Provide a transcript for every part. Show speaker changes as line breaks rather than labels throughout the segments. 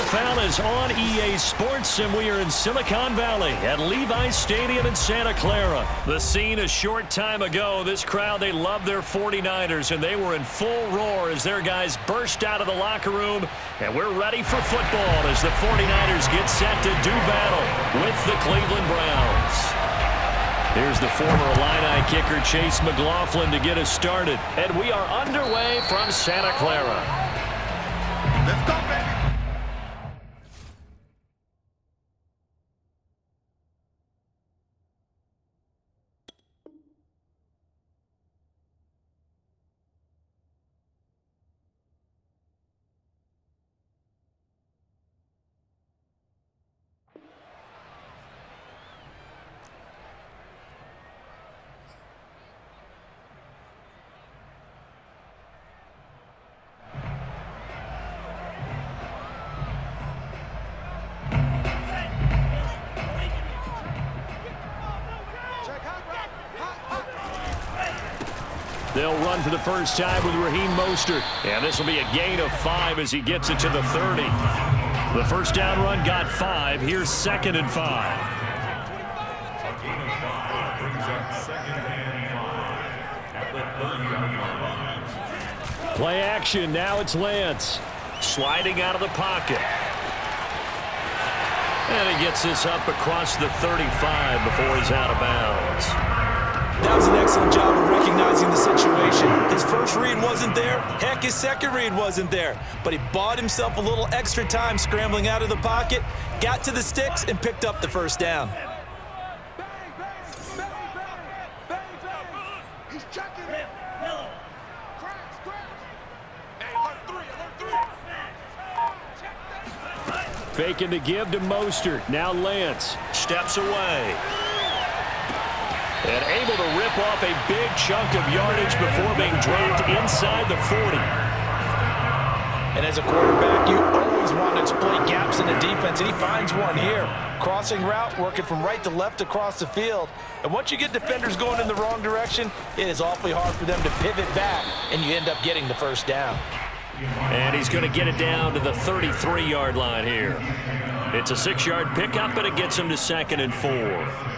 NFL is on EA Sports, and we are in Silicon Valley at Levi's Stadium in Santa Clara. The scene a short time ago, this crowd, they love their 49ers, and they were in full roar as their guys burst out of the locker room, and we're ready for football as the 49ers get set to do battle with the Cleveland Browns. Here's the former Illini kicker Chase McLaughlin to get us started, and we are underway from Santa Clara.
Let's go, baby.
They'll run for the first time with Raheem Mostert. And this will be a gain of 5 as he gets it to the 30. The first down run got 5. Here's 2nd and 5. Play action. Now it's Lance. Sliding out of the pocket. And he gets this up across the 35 before he's out of bounds.
That was an excellent job of recognizing the situation. His first read wasn't there. Heck, his second read wasn't there. But he bought himself a little extra time scrambling out of the pocket, got to the sticks, and picked up the first down.
He's checking it.
Faking the give to Mostert. Now Lance steps away. And able to rip off a big chunk of yardage before being dropped inside the 40.
And as a quarterback, you always want to exploit gaps in the defense, and he finds one here. Crossing route, working from right to left across the field. And once you get defenders going in the wrong direction, it is awfully hard for them to pivot back, and you end up getting the first down.
And he's going to get it down to the 33-yard line here. It's a 6-yard pickup, and it gets him to 2nd and 4.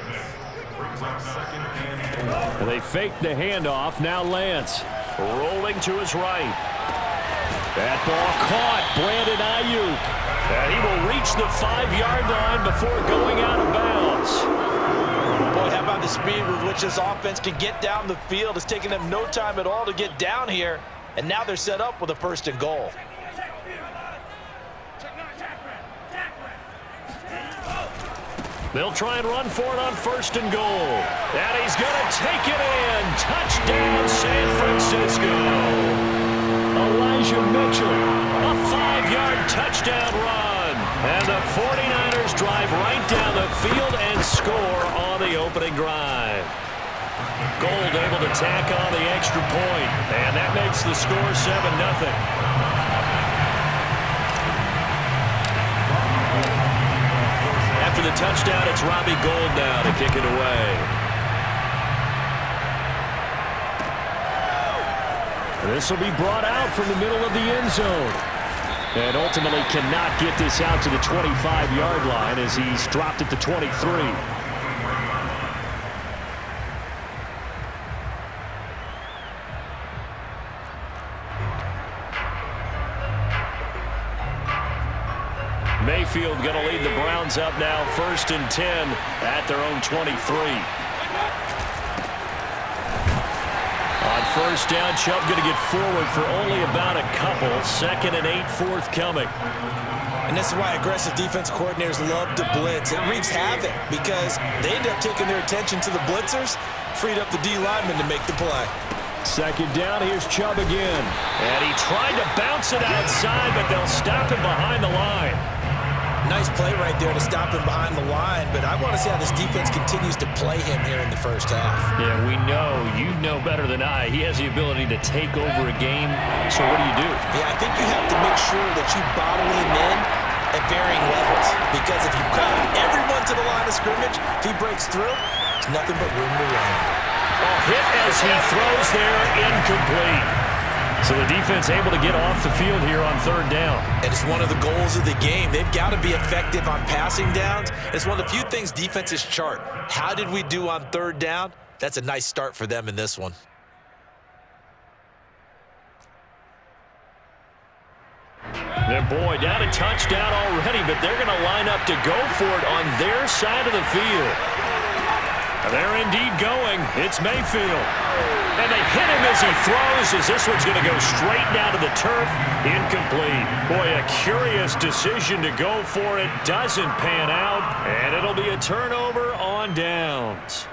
And they fake the handoff. Now Lance rolling to his right. That ball caught. Brandon Ayuk. And he will reach the 5-yard line before going out of bounds.
Boy, how about the speed with which this offense can get down the field? It's taking them no time at all to get down here. And now they're set up with a 1st and goal.
They'll try and run for it on 1st and goal. And he's going to take it in. Touchdown, San Francisco. Elijah Mitchell, a 5-yard touchdown run. And the 49ers drive right down the field and score on the opening drive. Gold able to tack on the extra point. And that makes the score 7-0. After the touchdown, it's Robbie Gould now to kick it away. This will be brought out from the middle of the end zone. And ultimately cannot get this out to the 25-yard line as he's dropped it to 23. Mayfield going to lead the Browns up now, 1st and 10 at their own 23. On 1st down, Chubb going to get forward for only about a couple. 2nd and 8 forthcoming.
And this is why aggressive defense coordinators love to blitz. It wreaks havoc because they end up taking their attention to the blitzers, freed up the D lineman to make the play.
2nd down, here's Chubb again. And he tried to bounce it outside, but they'll stop him behind the line.
Nice play right there to stop him behind the line, but I want to see how this defense continues to play him here in the first half.
Yeah, we know. You know better than I. He has the ability to take over a game. So what do?
Yeah, I think you have to make sure that you bottle him in at varying levels, because if you cut everyone to the line of scrimmage, if he breaks through, there's nothing but room to run.
A hit as he throws there, incomplete. So the defense able to get off the field here on third down.
And it's one of the goals of the game. They've got to be effective on passing downs. It's one of the few things defenses chart. How did we do on third down? That's a nice start for them in this one.
And boy, down a touchdown already, but they're going to line up to go for it on their side of the field. And they're indeed going. It's Mayfield. And they hit him as he throws, as this one's going to go straight down to the turf. Incomplete. Boy, a curious decision to go for it. Doesn't pan out, and it'll be a turnover on downs.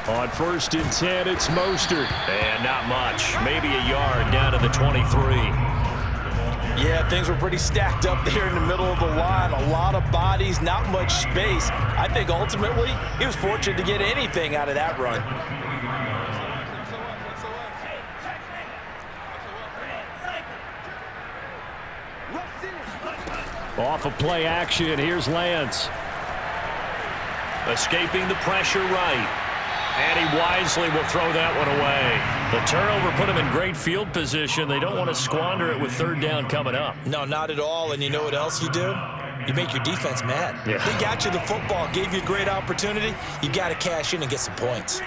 On 1st and 10, it's Mostert. And not much. Maybe a yard down to the 23.
Yeah, things were pretty stacked up there in the middle of the line. A lot of bodies, not much space. I think ultimately he was fortunate to get anything out of that run.
Off of play action, here's Lance. Escaping the pressure right. And he wisely will throw that one away. The turnover put him in great field position. They don't want to squander it with third down coming up.
No, not at all. And you know what else you do? You make your defense mad.
Yeah.
They got you the football, gave you a great opportunity. You got to cash in and get some points.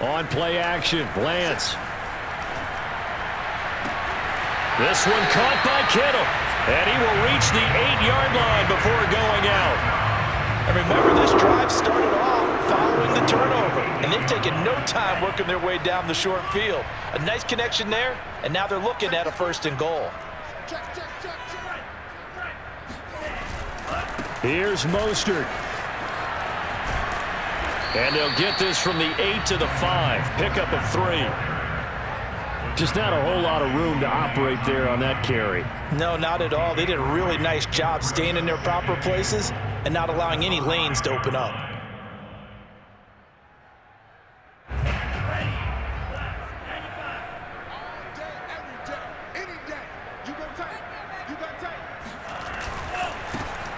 On play action, Lance. This one caught by Kittle. And he will reach the 8-yard line before going out.
And remember, this drive started off following the turnover. And they've taken no time working their way down the short field. A nice connection there, and now they're looking at a 1st and goal.
Here's Mostert. And they'll get this from the 8 to the 5. Pickup of 3. Just not a whole lot of room to operate there on that carry.
No, not at all. They did a really nice job staying in their proper places and not allowing any lanes to open up.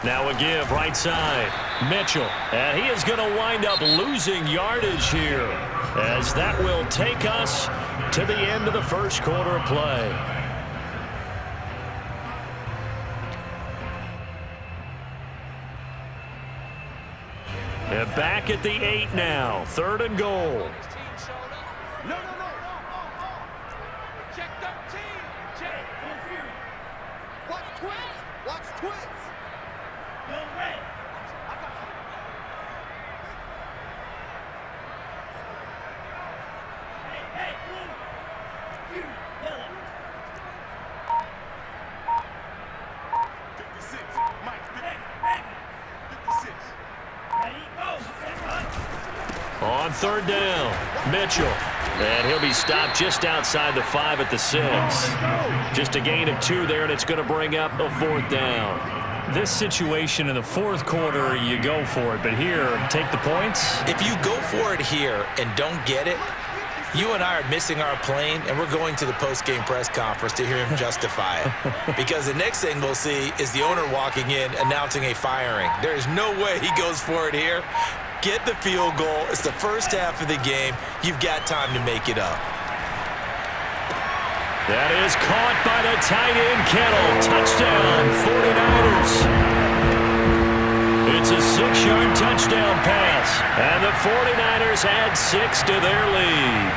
Now a give right side. Mitchell. And he is going to wind up losing yardage here, as that will take us to the end of the first quarter of play. And back at the 8 now. 3rd and goal.
No. Check 13. Check. Watch twins. Watch twins. Go red. Hey, blue. 56. Mike, 56. Ready, go.
On 3rd down, Mitchell. And he'll be stopped just outside the 5 at the 6. Just a gain of 2 there, and it's going to bring up a 4th down. This situation in the 4th quarter, you go for it. But here, take the points.
If you go for it here and don't get it, you and I are missing our plane, and we're going to the post-game press conference to hear him justify it. Because the next thing we'll see is the owner walking in announcing a firing. There is no way he goes for it here. Get the field goal. It's the first half of the game. You've got time to make it up.
That is caught by the tight end, Kittle. Touchdown, 49ers. It's a 6-yard touchdown pass, and the 49ers add 6 to their lead.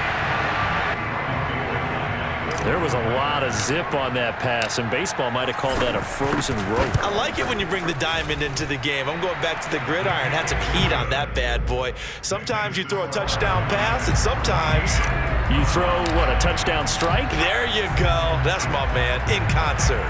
There was a lot of zip on that pass, and baseball might have called that a frozen rope.
I like it when you bring the diamond into the game. I'm going back to the gridiron. Had some heat on that bad boy. Sometimes you throw a touchdown pass, and sometimes
you throw, what, a touchdown strike?
There you go. That's my man, in concert.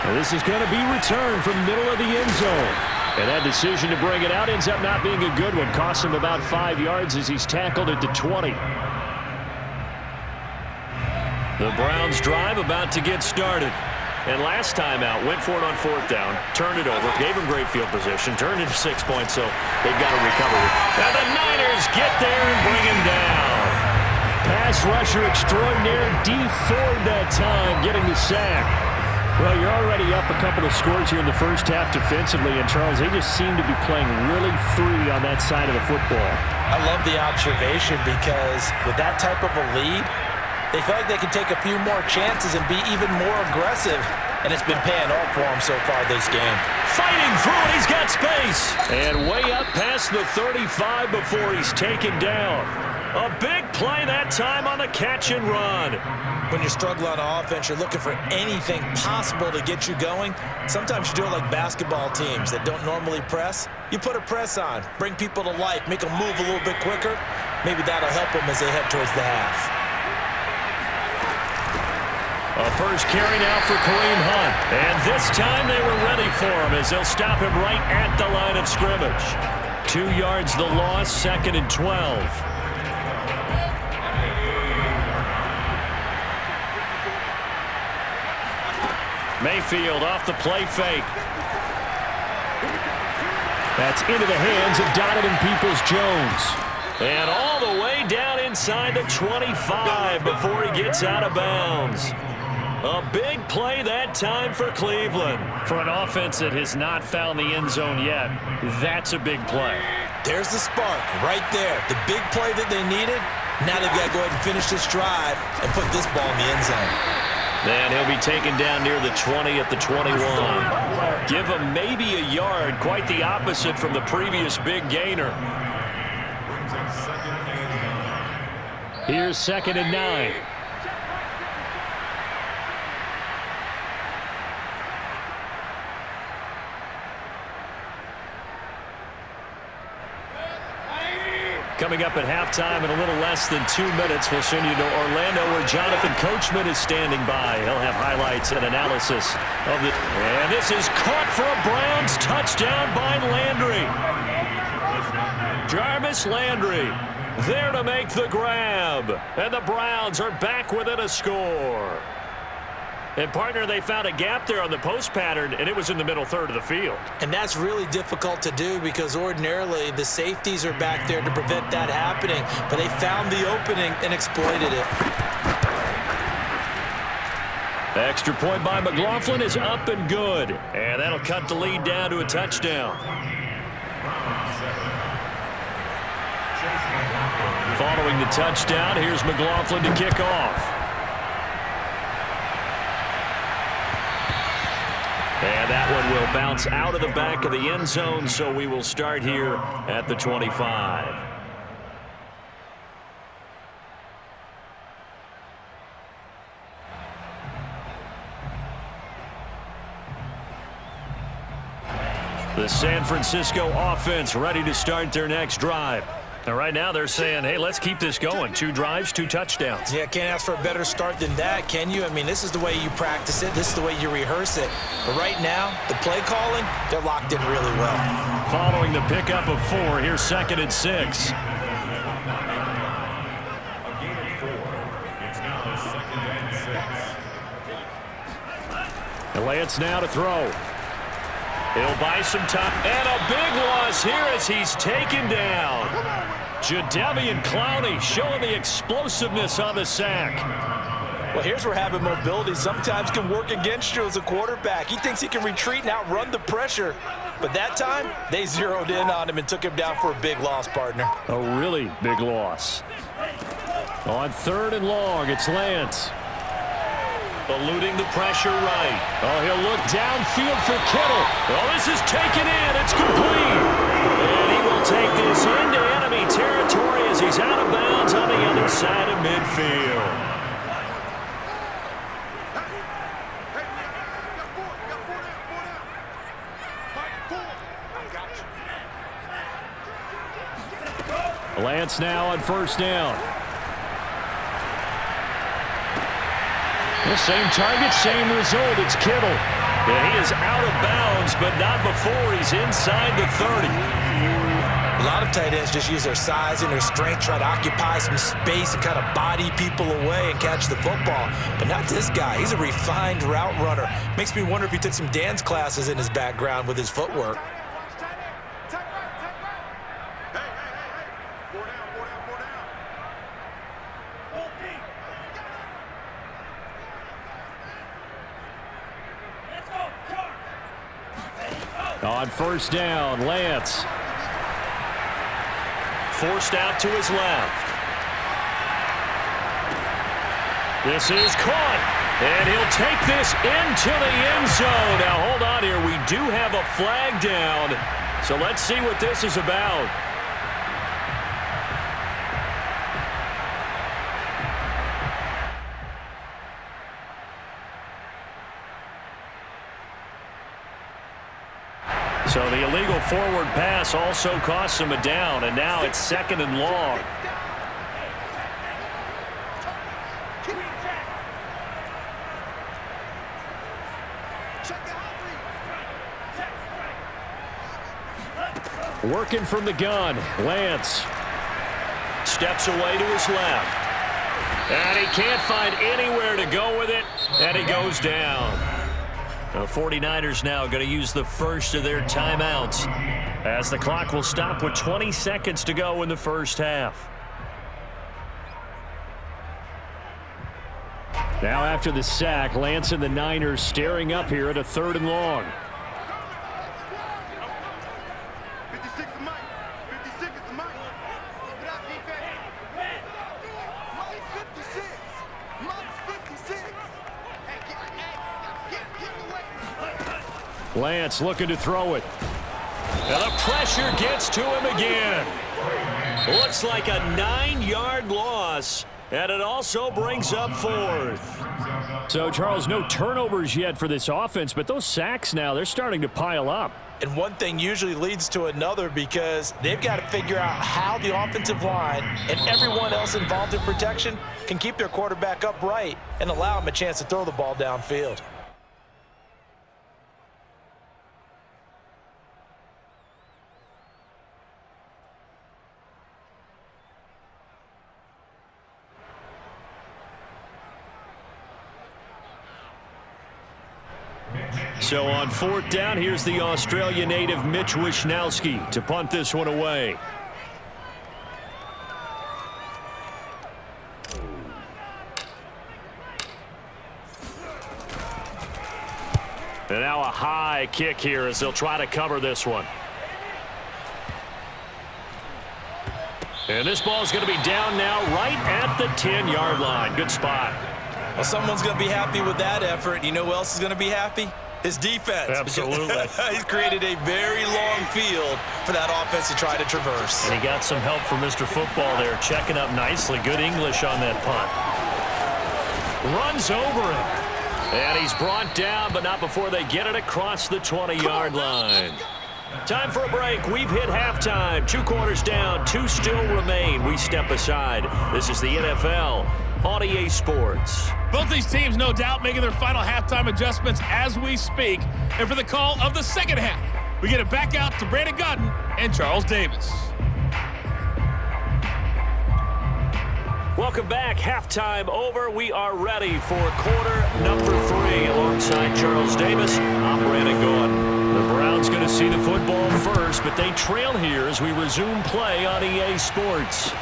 Well, this is going to be returned from middle of the end zone. And that decision to bring it out ends up not being a good one. Cost him about 5 yards as he's tackled at the 20. The Browns drive about to get started. And last time out, went for it on 4th down, turned it over, gave him great field position, turned into 6 points, so they've got to recover it. And the Niners get there and bring him down. Pass rusher extraordinaire, D Ford that time, getting the sack. Well, you're already up a couple of scores here in the first half defensively, and Charles, they just seem to be playing really free on that side of the football.
I love the observation because with that type of a lead, they feel like they can take a few more chances and be even more aggressive, and it's been paying off for them so far this game.
Fighting through it, he's got space. And way up past the 35 before he's taken down. A big play that time on the catch and run.
When you're struggling on offense, you're looking for anything possible to get you going. Sometimes you do it like basketball teams that don't normally press. You put a press on, bring people to life, make them move a little bit quicker. Maybe that'll help them as they head towards the half.
A first carry now for Kareem Hunt. And this time they were ready for him as they'll stop him right at the line of scrimmage. 2 yards the loss, 2nd and 12. Mayfield off the play fake. That's into the hands of Donovan Peoples-Jones. And all the way down inside the 25 before he gets out of bounds. A big play that time for Cleveland. For an offense that has not found the end zone yet, that's a big play.
There's the spark right there. The big play that they needed. Now they've got to go ahead and finish this drive and put this ball in the end zone.
Then he'll be taken down near the 20 at the 21. Give him maybe a yard, quite the opposite from the previous big gainer. Here's 2nd and 9. Coming up at halftime in a little less than 2 minutes, we'll send you to Orlando where Jonathan Coachman is standing by. He'll have highlights and analysis of the... And this is caught for a Browns touchdown by Landry. Jarvis Landry there to make the grab. And the Browns are back within a score. And, partner, they found a gap there on the post pattern, and it was in the middle third of the field.
And that's really difficult to do because ordinarily the safeties are back there to prevent that happening. But they found the opening and exploited it.
Extra point by McLaughlin is up and good. And that'll cut the lead down to a touchdown. Following the touchdown, here's McLaughlin to kick off. And that one will bounce out of the back of the end zone, so we will start here at the 25. The San Francisco offense ready to start their next drive. And right now they're saying, hey, let's keep this going. 2 drives, 2 touchdowns.
Yeah, can't ask for a better start than that, can you? I mean, this is the way you practice it. This is the way you rehearse it. But right now, the play calling, they're locked in really well.
Following the pickup of 4, here's 2nd and 6. And Lance now to throw. He'll buy some time. And a big loss here as he's taken down. Jadeveon Clowney showing the explosiveness on the sack.
Well, here's where having mobility sometimes can work against you as a quarterback. He thinks he can retreat and outrun the pressure. But that time, they zeroed in on him and took him down for a big loss, partner.
A really big loss. On 3rd and long, it's Lance. Eluding the pressure right. Oh, he'll look downfield for Kittle. Oh, this is taken in. It's complete. And he will take this into enemy territory as he's out of bounds on the other side of midfield. Lance now on 1st down. The same target, same result. It's Kittle. And he is out of bounds, but not before he's inside the 30.
A lot of tight ends just use their size and their strength, try to occupy some space and kind of body people away and catch the football. But not this guy. He's a refined route runner. Makes me wonder if he took some dance classes in his background with his footwork.
On first down, Lance. Forced out to his left. This is caught, and he'll take this into the end zone. Now, hold on here. We do have a flag down, so let's see what this is about. So the illegal forward pass also costs him a down, and now it's 2nd and long. Working from the gun, Lance steps away to his left. And he can't find anywhere to go with it, and he goes down. The 49ers now going to use the first of their timeouts as the clock will stop with 20 seconds to go in the first half. Now after the sack, Lance and the Niners staring up here at a 3rd and long.
56 is Mike. 56 is Mike. Open up, defense. Mike 56. Mike's 56. Hey, get away.
Lance looking to throw it. And the pressure gets to him again. Looks like a 9-yard loss. And it also brings up 4th. So, Charles, no turnovers yet for this offense, but those sacks now, they're starting to pile up.
And one thing usually leads to another because they've got to figure out how the offensive line and everyone else involved in protection can keep their quarterback upright and allow him a chance to throw the ball downfield.
So on 4th down, here's the Australia native Mitch Wishnowsky to punt this one away. And now a high kick here as they'll try to cover this one. And this ball's going to be down now right at the 10-yard line. Good spot.
Well, someone's going to be happy with that effort. You know who else is going to be happy? His defense.
Absolutely.
He's created a very long field for that offense to try to traverse.
And he got some help from Mr. Football there, checking up nicely. Good English on that punt. Runs over him. And he's brought down, but not before they get it across the 20-yard line. Time for a break. We've hit halftime. 2 quarters down, 2 still remain. We step aside. This is the NFL on EA Sports.
Both these teams, no doubt, making their final halftime adjustments as we speak. And for the call of the second half, we get it back out to Brandon Godden and Charles Davis.
Welcome back. Halftime over. We are ready for quarter number 3. Alongside Charles Davis, I'm Brandon Godden. The Browns going to see the football first, but they trail here as we resume play on EA Sports.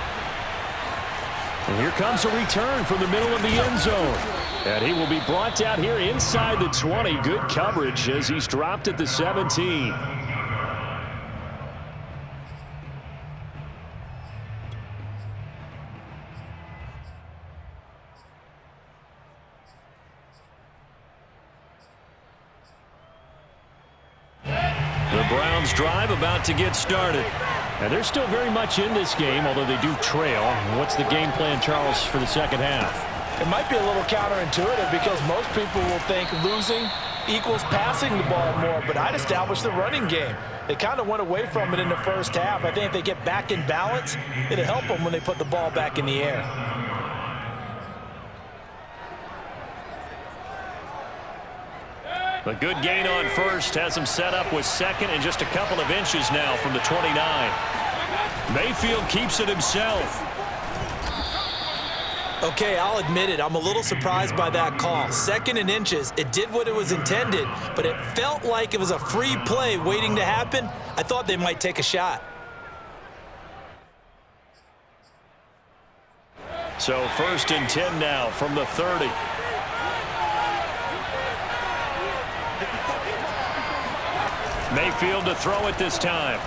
And here comes a return from the middle of the end zone. And he will be brought down here inside the 20. Good coverage as he's dropped at the 17. The Browns drive about to get started. And they're still very much in this game, although they do trail. What's the game plan, Charles, for the second half?
It might be a little counterintuitive because most people will think losing equals passing the ball more, but I'd establish the running game. They kind of went away from it in the first half. I think if they get back in balance, it'll help them when they put the ball back in the air.
A good gain on first has him set up with second and just a couple of inches now from the 29. Mayfield keeps it himself.
Okay, I'll admit it. I'm a little surprised by that call. 2nd and inches. It did what it was intended, but it felt like it was a free play waiting to happen. I thought they might take a shot.
So 1st and 10 now from the 30. Mayfield to throw it this time.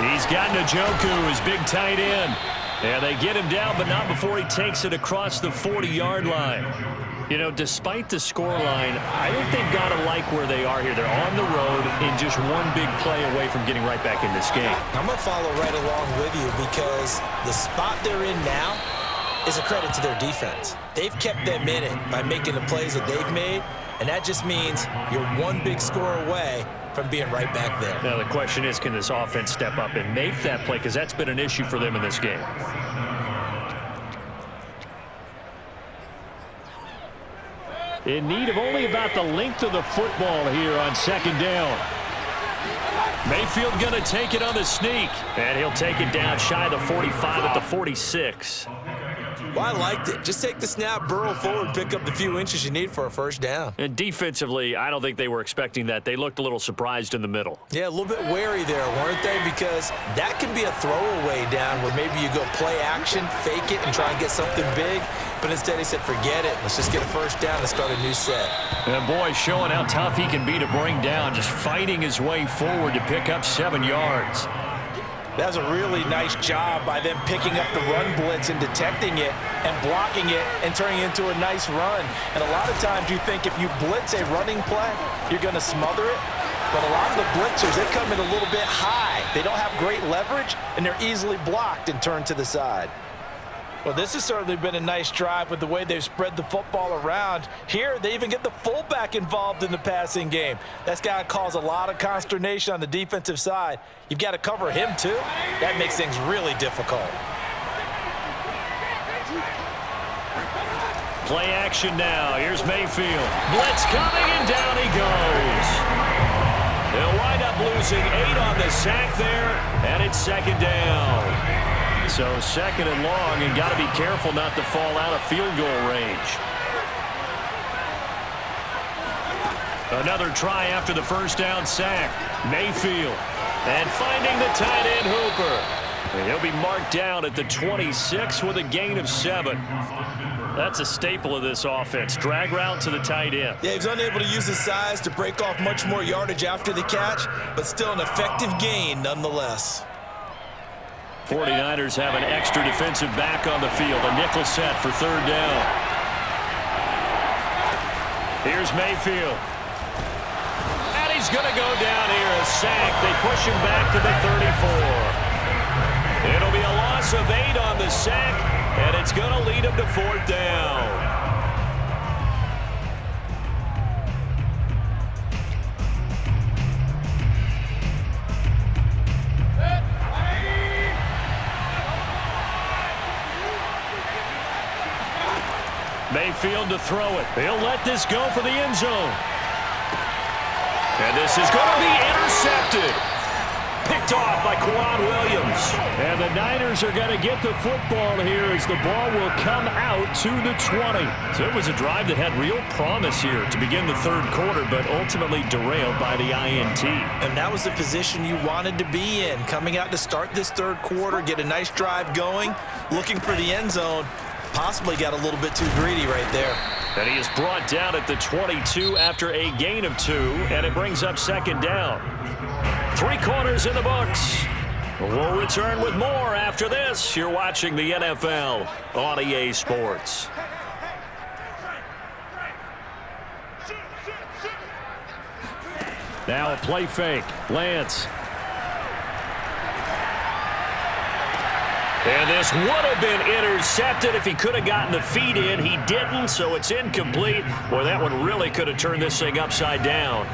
He's got Njoku, his big tight end. And they get him down, but not before he takes it across the 40-yard line. You know, despite the scoreline, I think they've got to like where they are here. They're on the road and just one big play away from getting right back in this game.
I'm going to follow right along with you because the spot they're in now is a credit to their defense. They've kept them in it by making the plays that they've made, and that just means you're one big score away from being right back there.
Now the question is, can this offense step up and make that play? Because that's been an issue for them in this game. In need of only about the length of the football here on 2nd down. Mayfield going to take it on the sneak. And he'll take it down shy of the 45 at the 46.
Well, I liked it. Just take the snap, burrow forward, pick up the few inches you need for a 1st down.
And defensively, I don't think they were expecting that. They looked a little surprised in the middle.
Yeah, a little bit wary there, weren't they? Because that can be a throwaway down where maybe you go play action, fake it, and try and get something big. But instead he said, forget it. Let's just get a 1st down and start a new set.
And boy, showing how tough he can be to bring down, just fighting his way forward to pick up 7 yards.
That was a really nice job by them picking up the run blitz and detecting it and blocking it and turning it into a nice run. And a lot of times you think if you blitz a running play, you're going to smother it. But a lot of the blitzers, they come in a little bit high. They don't have great leverage, and they're easily blocked and turned to the side. Well, this has certainly been a nice drive with the way they've spread the football around. Here, they even get the fullback involved in the passing game. That's got to cause a lot of consternation on the defensive side. You've got to cover him, too. That makes things really difficult.
Play action now. Here's Mayfield. Blitz coming, and down he goes. They'll wind up losing 8 on the sack there, and it's 2nd down. So 2nd and long, and got to be careful not to fall out of field goal range. Another try after the 1st down sack. Mayfield. And finding the tight end Hooper. And he'll be marked down at the 26 with a gain of 7. That's a staple of this offense. Drag route to the tight end.
Yeah, he's unable to use his size to break off much more yardage after the catch, but still an effective gain nonetheless.
49ers have an extra defensive back on the field. A nickel set for 3rd down. Here's Mayfield. And he's going to go down here. A sack. They push him back to the 34. It'll be a loss of 8 on the sack, and it's going to lead him to 4th down. Mayfield to throw it. He'll let this go for the end zone. And this is going to be intercepted. Picked off by Quan Williams. And the Niners are going to get the football here as the ball will come out to the 20. So it was a drive that had real promise here to begin the 3rd quarter, but ultimately derailed by the INT.
And that was the position you wanted to be in. Coming out to start this 3rd quarter, get a nice drive going, looking for the end zone. Possibly got a little bit too greedy right there.
And he is brought down at the 22 after a gain of 2, and it brings up 2nd down. 3 quarters in the books. We'll return with more after this. You're watching the NFL on EA Sports. Now a play fake. Lance. And this would have been intercepted if he could have gotten the feet in. He didn't, so it's incomplete. Boy, that one really could have turned this thing upside down.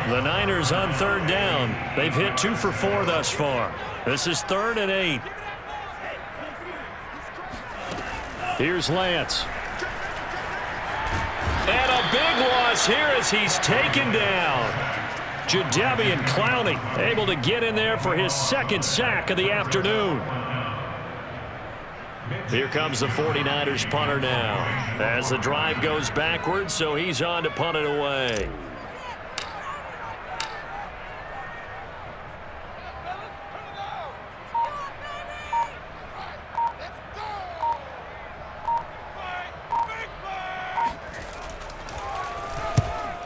The Niners on 3rd down. They've hit 2 for 4 thus far. This is 3rd and 8. Here's Lance. And a big loss here as he's taken down. Jadeveon Clowney able to get in there for his second sack of the afternoon. Here comes the 49ers punter now as the drive goes backwards, so he's on to punt it away.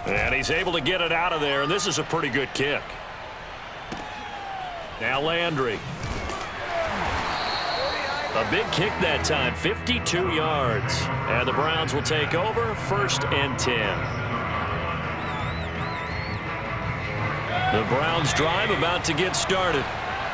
And he's able to get it out of there, and this is a pretty good kick. Now Landry. A big kick that time, 52 yards. And the Browns will take over, 1st and 10. The Browns drive about to get started.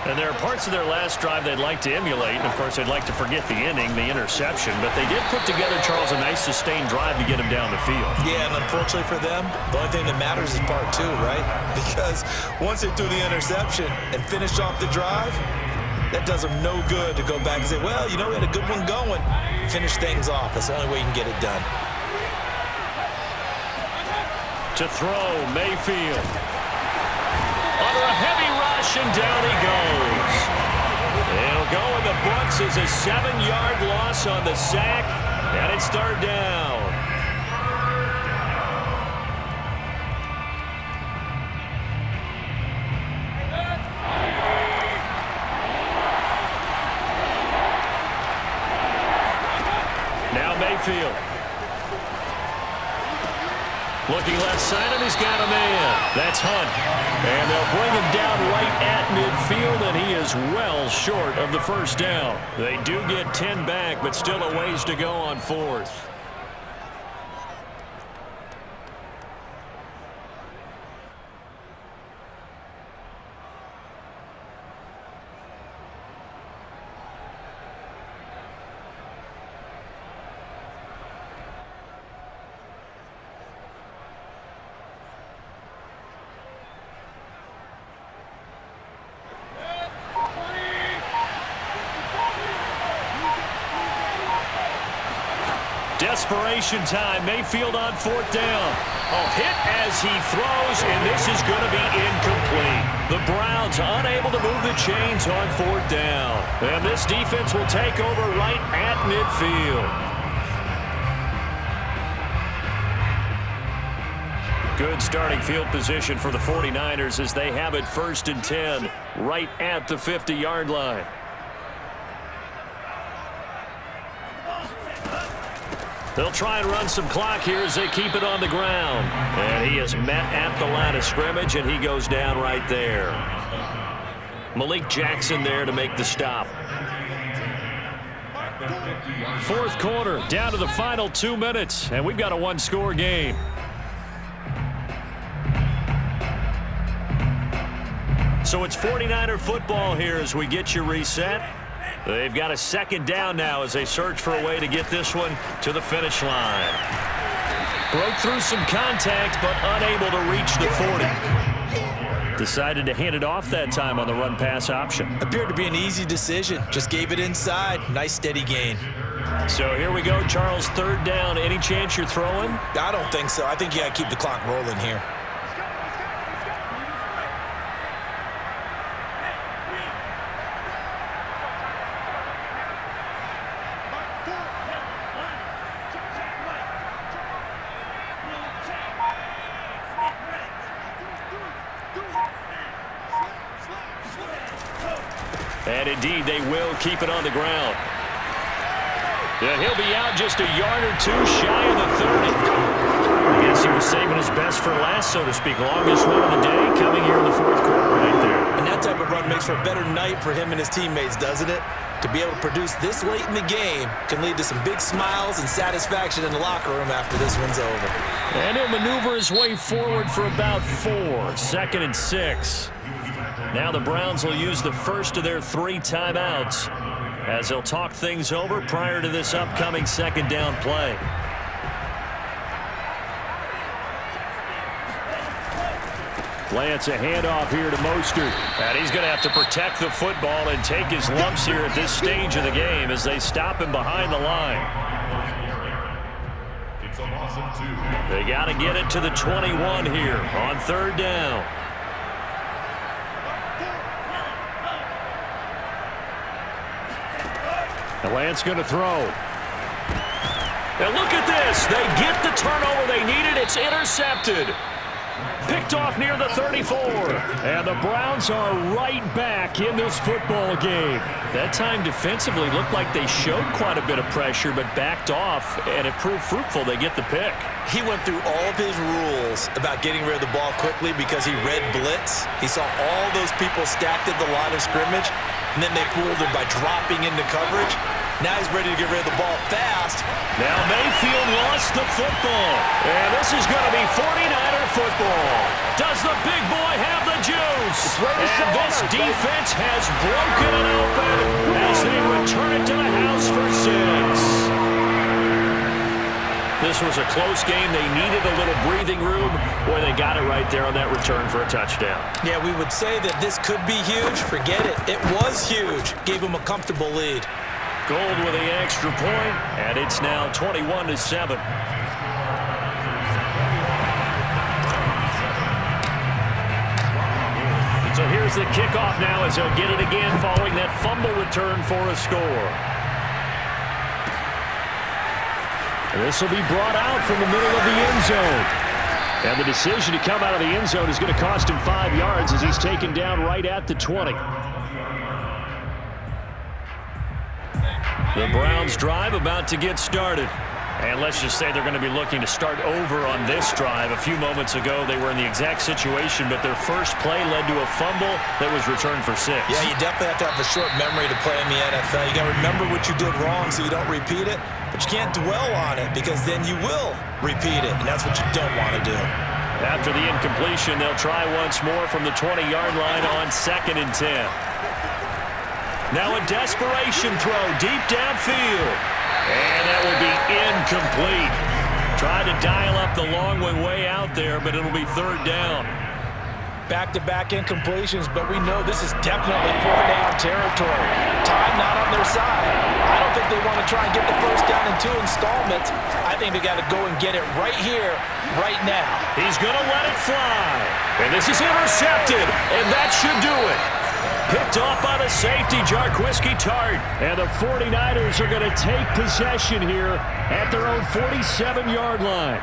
And there are parts of their last drive they'd like to emulate. And, of course, they'd like to forget the inning, the interception. But they did put together, Charles, a nice sustained drive to get him down the field.
Yeah, and unfortunately for them, the only thing that matters is part 2, right? Because once they threw the interception and finished off the drive, that does them no good to go back and say, well, you know, we had a good one going. Finish things off. That's the only way you can get it done.
To throw, Mayfield. Under a heavy rush, and down he goes. It'll go in the books as a 7-yard loss on the sack, and it's 3rd down. Now Mayfield. Looking left side, and he's got a man. That's Hunt. And they'll bring him down right at midfield, and he is well short of the 1st down. They do get 10 back, but still a ways to go on 4th. Desperation time. Mayfield on 4th down. A hit as he throws, and this is going to be incomplete. The Browns unable to move the chains on 4th down. And this defense will take over right at midfield. Good starting field position for the 49ers as they have it 1st and 10 right at the 50-yard line. They'll try and run some clock here as they keep it on the ground. And he is met at the line of scrimmage, and he goes down right there. Malik Jackson there to make the stop. 4th quarter, down to the final 2 minutes, and we've got a 1-score game. So it's 49er football here as we get you reset. They've got a 2nd down now as they search for a way to get this one to the finish line. Broke through some contact, but unable to reach the 40. Decided to hand it off that time on the run-pass option.
Appeared to be an easy decision. Just gave it inside. Nice steady gain.
So here we go, Charles, 3rd down. Any chance you're throwing?
I don't think so. I think you got to keep the clock rolling here.
And indeed, they will keep it on the ground. Yeah, he'll be out just a yard or 2 shy of the 30. I guess he was saving his best for last, so to speak. Longest run of the day coming here in the 4th quarter right there.
And that type of run makes for a better night for him and his teammates, doesn't it? To be able to produce this late in the game can lead to some big smiles and satisfaction in the locker room after this one's over.
And he'll maneuver his way forward for about 4. 2nd and 6. Now the Browns will use the first of their 3 timeouts as they'll talk things over prior to this upcoming 2nd down play. Lance, a handoff here to Mostert. And he's going to have to protect the football and take his lumps here at this stage of the game as they stop him behind the line.
It's a loss of 2.
They got to get it to the 21 here on 3rd down. And Lance going to throw. And look at this. They get the turnover they needed. It's intercepted. Picked off near the 34. And the Browns are right back in this football game. That time defensively looked like they showed quite a bit of pressure but backed off, and it proved fruitful. They get the pick.
He went through all of his rules about getting rid of the ball quickly because he read blitz. He saw all those people stacked at the line of scrimmage, and then they fooled him by dropping into coverage. Now he's ready to get rid of the ball fast.
Now Mayfield lost the football. And this is going to be 49er football. Does the big boy have the juice? And this defense has broken it open as they return it to the house for 6. This was a close game. They needed a little breathing room. Boy, they got it right there on that return for a touchdown.
Yeah, we would say that this could be huge. Forget it. It was huge. Gave him a comfortable lead.
Gold with the extra point, and it's now 21-7. So here's the kickoff now as they'll get it again following that fumble return for a score. And this will be brought out from the middle of the end zone. And the decision to come out of the end zone is going to cost him 5 yards as he's taken down right at the 20. The Browns drive about to get started. And let's just say they're going to be looking to start over on this drive. A few moments ago, they were in the exact situation, but their first play led to a fumble that was returned for 6.
Yeah, you definitely have to have a short memory to play in the NFL. You got to remember what you did wrong so you don't repeat it, but you can't dwell on it because then you will repeat it, and that's what you don't want to do.
After the incompletion, they'll try once more from the 20-yard line on 2nd and 10. Now a desperation throw deep downfield. And that will be incomplete. Tried to dial up the long way out there, but it'll be 3rd down.
Back-to-back incompletions, but we know this is definitely 4th down territory. Time not on their side. I don't think they want to try and get the first down in 2 installments. I think they got to go and get it right here, right now.
He's going to let it fly. And this is intercepted, and that should do it. Picked off by the safety, Jarquiski Tart. And the 49ers are going to take possession here at their own 47-yard line.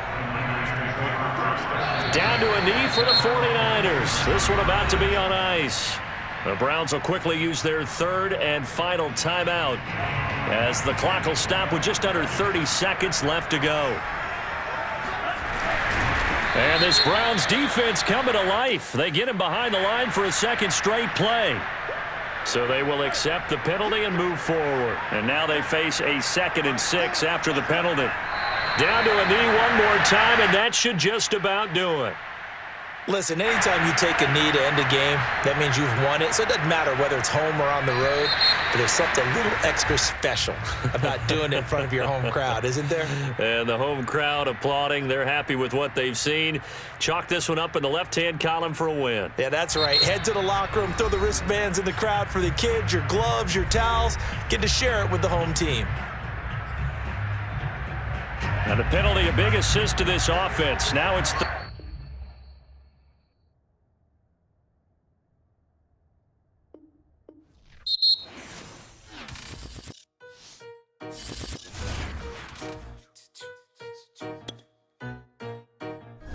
Down to a knee for the 49ers. This one about to be on ice. The Browns will quickly use their 3rd and final timeout as the clock will stop with just under 30 seconds left to go. And this Browns defense coming to life. They get him behind the line for a 2nd straight play. So they will accept the penalty and move forward. And now they face a 2nd and 6 after the penalty. Down to a knee one more time, and that should just about do it.
Listen, anytime you take a knee to end a game, that means you've won it. So it doesn't matter whether it's home or on the road, but there's something a little extra special about doing it in front of your home crowd, isn't there?
And the home crowd applauding. They're happy with what they've seen. Chalk this one up in the left-hand column for a win.
Yeah, that's right. Head to the locker room, throw the wristbands in the crowd for the kids, your gloves, your towels. Get to share it with the home team.
And the penalty, a big assist to this offense. Now it's